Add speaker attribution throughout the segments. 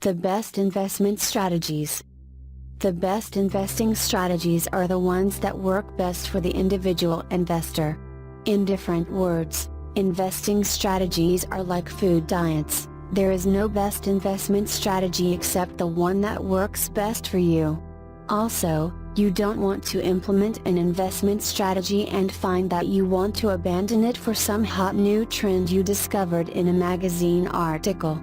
Speaker 1: The best investment strategies. The best investing strategies are the ones that work best for the individual investor. In different words, investing strategies are like food diets. There is no best investment strategy except the one that works best for you. Also, you don't want to implement an investment strategy and find that you want to abandon it for some hot new trend you discovered in a magazine article.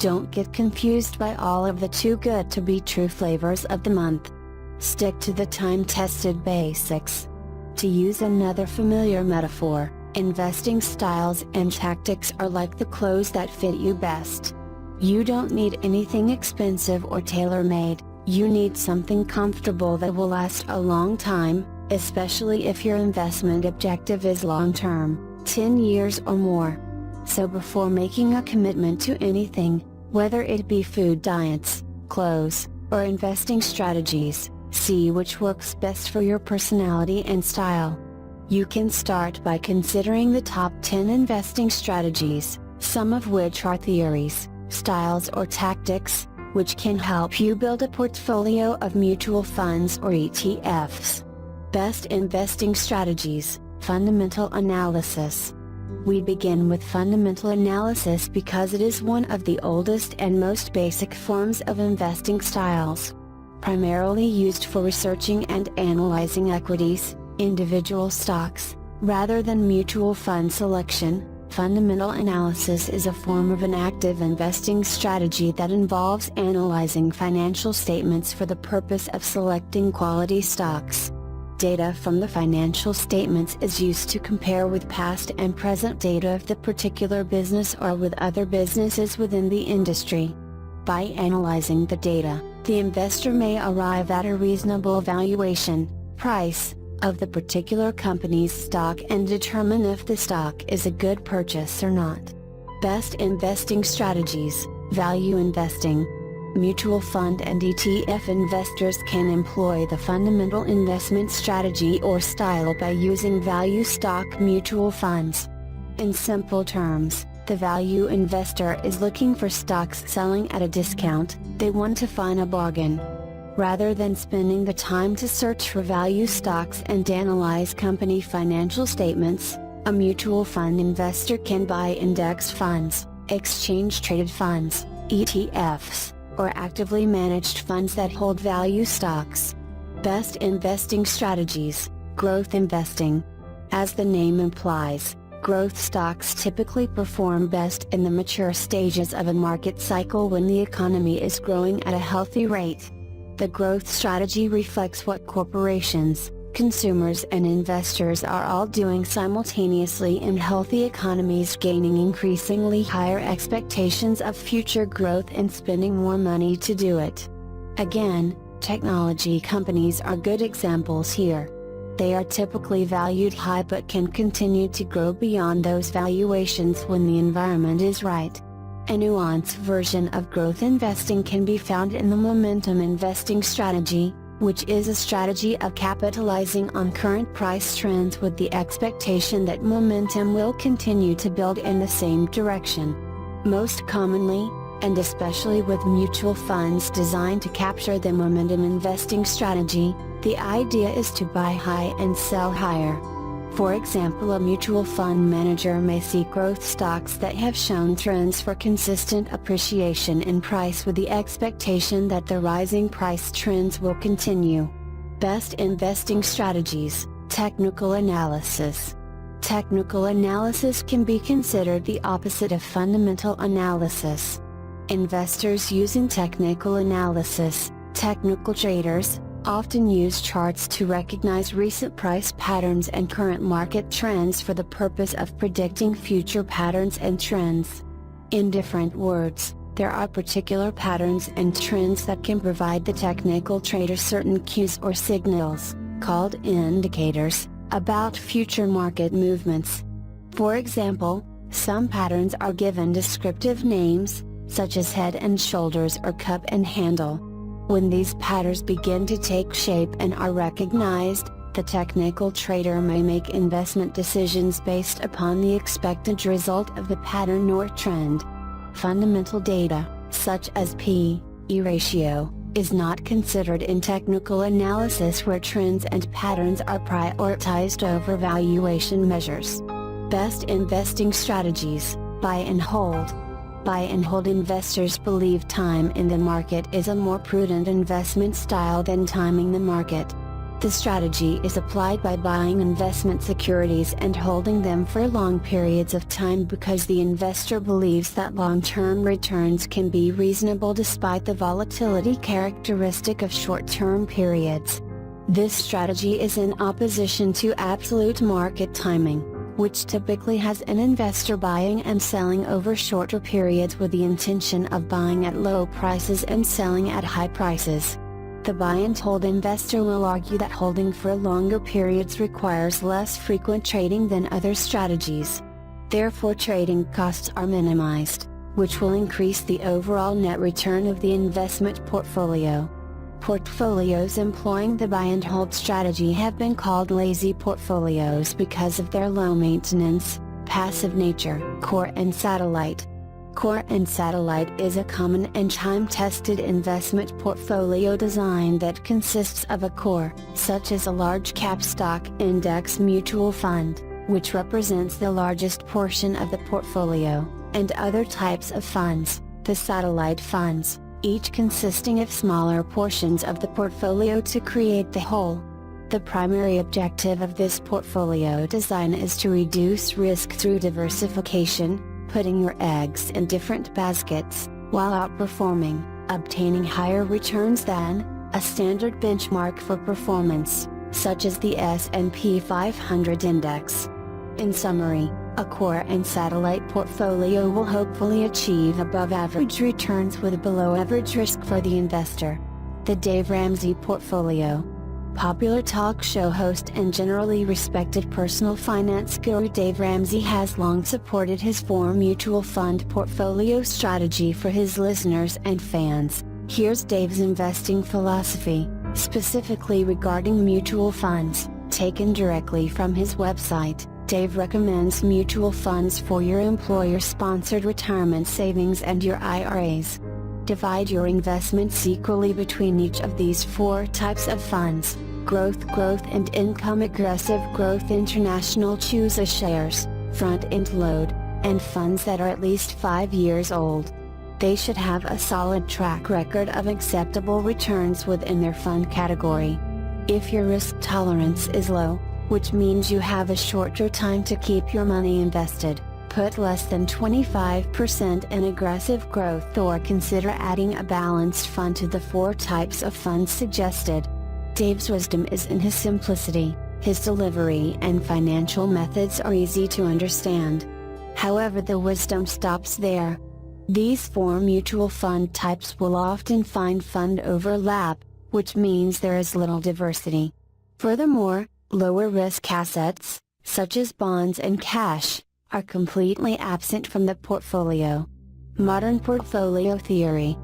Speaker 1: Don't get confused by all of the too good to be true flavors of the month. Stick to the time-tested basics. To use another familiar metaphor, investing styles and tactics are like the clothes that fit you best. You don't need anything expensive or tailor-made, you need something comfortable that will last a long time, especially if your investment objective is long-term, 10 years or more. So before making a commitment to anything, whether it be food diets, clothes, or investing strategies, see which works best for your personality and style. You can start by considering the top 10 investing strategies, some of which are theories, styles or tactics, which can help you build a portfolio of mutual funds or ETFs. Best investing strategies, fundamental analysis. We begin with fundamental analysis because it is one of the oldest and most basic forms of investing styles. Primarily used for researching and analyzing equities, individual stocks, rather than mutual fund selection, fundamental analysis is a form of an active investing strategy that involves analyzing financial statements for the purpose of selecting quality stocks. Data from the financial statements is used to compare with past and present data of the particular business or with other businesses within the industry. By analyzing the data, the investor may arrive at a reasonable valuation, price, of the particular company's stock and determine if the stock is a good purchase or not. Best investing strategies, value investing. Mutual fund and ETF investors can employ the fundamental investment strategy or style by using value stock mutual funds. In simple terms, the value investor is looking for stocks selling at a discount. They want to find a bargain. Rather than spending the time to search for value stocks and analyze company financial statements, a mutual fund investor can buy index funds, exchange-traded funds, ETFs, or actively managed funds that hold value stocks. Best investing strategies, growth investing. As the name implies, growth stocks typically perform best in the mature stages of a market cycle when the economy is growing at a healthy rate. The growth strategy reflects what corporations, consumers and investors are all doing simultaneously in healthy economies, gaining increasingly higher expectations of future growth and spending more money to do it. Again, technology companies are good examples here. They are typically valued high but can continue to grow beyond those valuations when the environment is right. A nuanced version of growth investing can be found in the momentum investing strategy, which is a strategy of capitalizing on current price trends with the expectation that momentum will continue to build in the same direction. Most commonly, and especially with mutual funds designed to capture the momentum investing strategy, the idea is to buy high and sell higher. For example, a mutual fund manager may seek growth stocks that have shown trends for consistent appreciation in price with the expectation that the rising price trends will continue. Best investing strategies, technical analysis. Technical analysis can be considered the opposite of fundamental analysis. Investors using technical analysis, technical traders, often use charts to recognize recent price patterns and current market trends for the purpose of predicting future patterns and trends. In different words, there are particular patterns and trends that can provide the technical trader certain cues or signals, called indicators, about future market movements. For example, some patterns are given descriptive names, such as head and shoulders or cup and handle. When these patterns begin to take shape and are recognized, the technical trader may make investment decisions based upon the expected result of the pattern or trend. Fundamental data, such as P/E ratio, is not considered in technical analysis where trends and patterns are prioritized over valuation measures. Best investing strategies: buy and hold. Buy and hold. Investors believe time in the market is a more prudent investment style than timing the market. The strategy is applied by buying investment securities and holding them for long periods of time because the investor believes that long-term returns can be reasonable despite the volatility characteristic of short-term periods. This strategy is in opposition to absolute market timing, which typically has an investor buying and selling over shorter periods with the intention of buying at low prices and selling at high prices. The buy and hold investor will argue that holding for longer periods requires less frequent trading than other strategies. Therefore, trading costs are minimized, which will increase the overall net return of the investment portfolio. Portfolios employing the buy and hold strategy have been called lazy portfolios because of their low maintenance, passive nature. Core and satellite. Core and satellite is a common and time-tested investment portfolio design that consists of a core, such as a large-cap stock index mutual fund, which represents the largest portion of the portfolio, and other types of funds, the satellite funds, each consisting of smaller portions of the portfolio to create the whole. The primary objective of this portfolio design is to reduce risk through diversification, putting your eggs in different baskets, while outperforming, obtaining higher returns than a standard benchmark for performance, such as the S&P 500 index. In summary, a core and satellite portfolio will hopefully achieve above-average returns with below-average risk for the investor. The Dave Ramsey Portfolio. Popular talk show host and generally respected personal finance guru Dave Ramsey has long supported his 4 mutual fund portfolio strategy for his listeners and fans. Here's Dave's investing philosophy, specifically regarding mutual funds, taken directly from his website. Dave recommends mutual funds for your employer-sponsored retirement savings and your IRAs. Divide your investments equally between each of these 4 types of funds: growth and income. Aggressive growth international. Choose a shares, front-end load, and funds that are at least 5 years old. They should have a solid track record of acceptable returns within their fund category. If your risk tolerance is low, which means you have a shorter time to keep your money invested, put less than 25% in aggressive growth or consider adding a balanced fund to the 4 types of funds suggested. Dave's wisdom is in his simplicity, his delivery and financial methods are easy to understand. However, the wisdom stops there. These 4 mutual fund types will often find fund overlap, which means there is little diversity. Furthermore, lower risk assets, such as bonds and cash, are completely absent from the portfolio. Modern portfolio theory.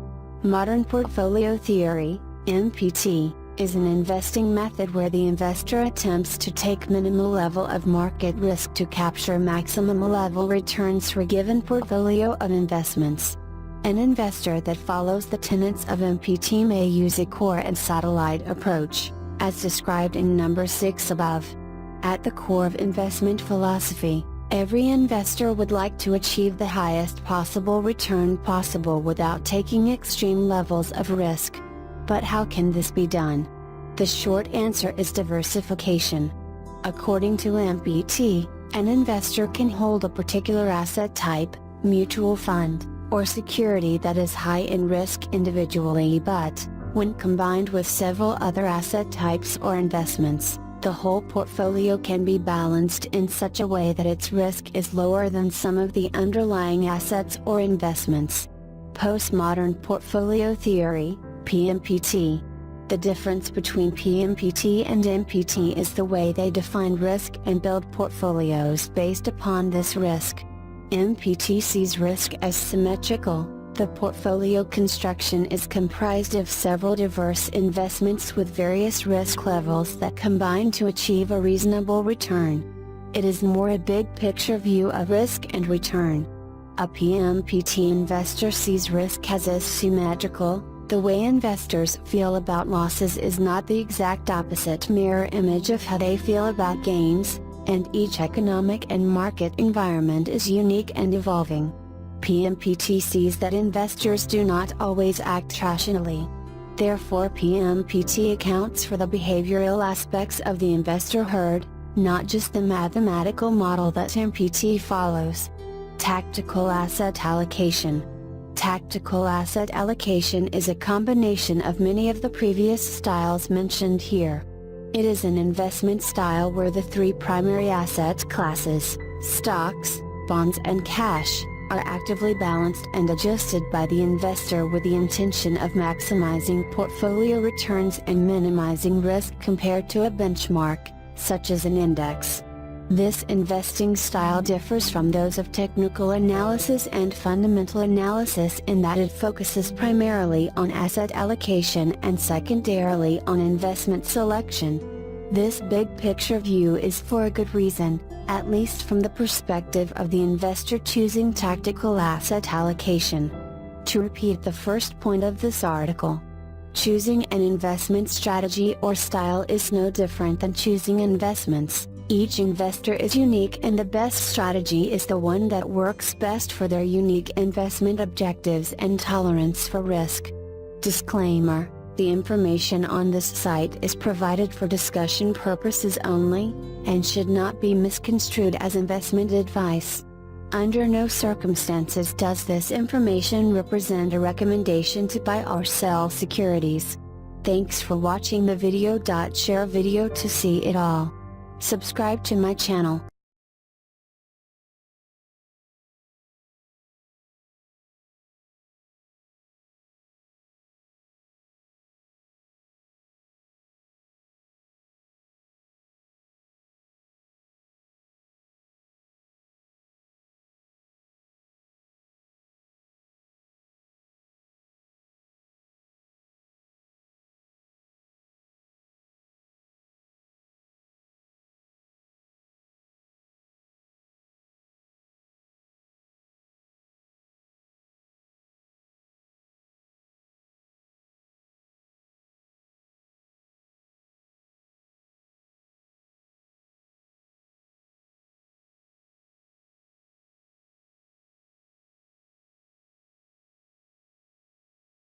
Speaker 1: Modern portfolio theory, MPT, is an investing method where the investor attempts to take minimal level of market risk to capture maximum level returns for a given portfolio of investments. An investor that follows the tenets of MPT may use a core and satellite approach, as described in number 6 above. At the core of investment philosophy, every investor would like to achieve the highest possible return possible without taking extreme levels of risk. But how can this be done? The short answer is diversification. According to MPT, an investor can hold a particular asset type, mutual fund, or security that is high in risk individually, but, when combined with several other asset types or investments, the whole portfolio can be balanced in such a way that its risk is lower than some of the underlying assets or investments. Postmodern portfolio theory, PMPT. The difference between PMPT and MPT is the way they define risk and build portfolios based upon this risk. MPT sees risk as symmetrical. The portfolio construction is comprised of several diverse investments with various risk levels that combine to achieve a reasonable return. It is more a big picture view of risk and return. A PMPT investor sees risk as asymmetrical. The way investors feel about losses is not the exact opposite mirror image of how they feel about gains, and each economic and market environment is unique and evolving. PMPT sees that investors do not always act rationally. Therefore, PMPT accounts for the behavioral aspects of the investor herd, not just the mathematical model that MPT follows. Tactical asset allocation. Tactical asset allocation is a combination of many of the previous styles mentioned here. It is an investment style where the three primary asset classes, stocks, bonds and cash, are actively balanced and adjusted by the investor with the intention of maximizing portfolio returns and minimizing risk compared to a benchmark, such as an index. This investing style differs from those of technical analysis and fundamental analysis in that it focuses primarily on asset allocation and secondarily on investment selection. This big picture view is for a good reason, at least from the perspective of the investor choosing tactical asset allocation. To repeat the first point of this article, choosing an investment strategy or style is no different than choosing investments. Each investor is unique and the best strategy is the one that works best for their unique investment objectives and tolerance for risk. Disclaimer: the information on this site is provided for discussion purposes only, and should not be misconstrued as investment advice. Under no circumstances does this information represent a recommendation to buy or sell securities. Thanks for watching the video. Share video to see it all. Subscribe to my channel.